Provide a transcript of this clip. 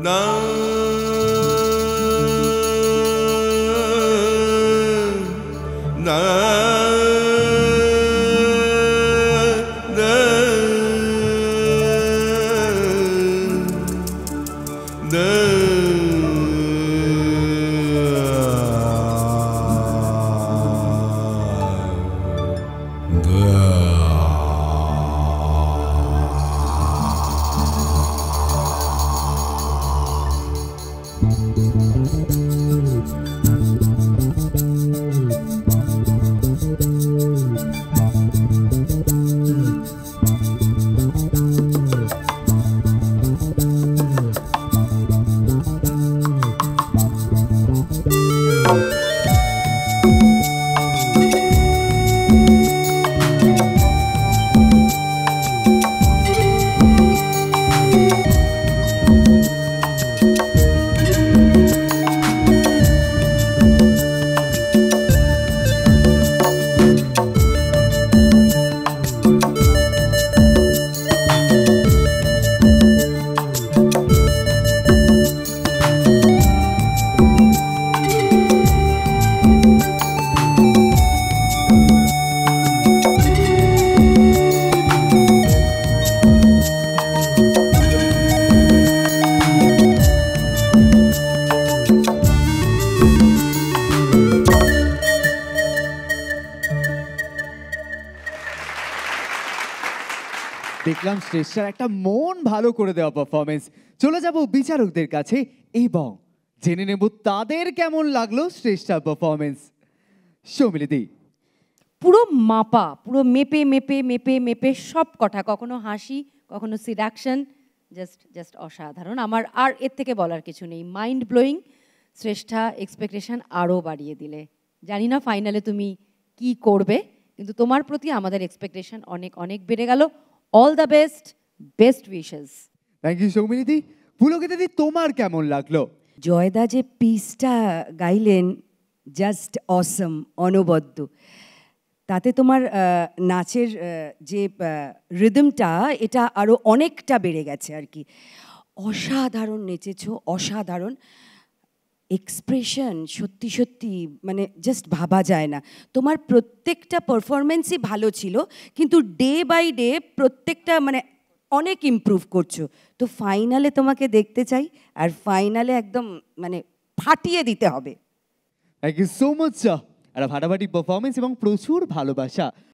না না দেখলাম শ্রেষ্ঠার একটা মন ভালো করে দেওয়া পারফরমেন্স। চলে যাব বিচারকদের কাছে এবং জেনে নেব তাদের কেমন লাগলো শ্রেষ্ঠার পারফরমেন্স। সৌমিলিদি, পুরো মাপা, পুরো মেপে মেপে মেপে মেপে সব কটা, কখনো হাসি কখনো সিডাকশন, জাস্ট অসাধারণ। আমার আর এর থেকে বলার কিছু নেই, মাইন্ড ব্লোয়িং। শ্রেষ্ঠা এক্সপেকটেশন আরও বাড়িয়ে দিলে। জানি না ফাইনালে তুমি কি করবে, কিন্তু তোমার প্রতি আমাদের এক্সপেকটেশন অনেক অনেক বেড়ে গেল। All the best, best wishes. Thank you সৌমিলিদি। পুলকিতাদি, তোমার কেমন লাগলো? জয়দা যে পিসটা গাইলেন, জাস্ট অসম, অনবদ্য। তাতে তোমার নাচের যে রিদমটা, এটা আরও অনেকটা বেড়ে গেছে আর কি। অসাধারণ নেচেছো, অসাধারণ এক্সপ্রেশন, সত্যি সত্যি মানে জাস্ট ভাবা যায় না। তোমার প্রত্যেকটা পারফরমেন্সই ভালো ছিল, কিন্তু ডে বাই ডে প্রত্যেকটা মানে অনেক ইমপ্রুভ করছো। তো ফাইনালে তোমাকে দেখতে চাই, আর ফাইনালে একদম মানে ফাটিয়ে দিতে হবে। Thank you so much. একটা ফাটাফাটি পারফরমেন্স এবং প্রচুর ভালোবাসা।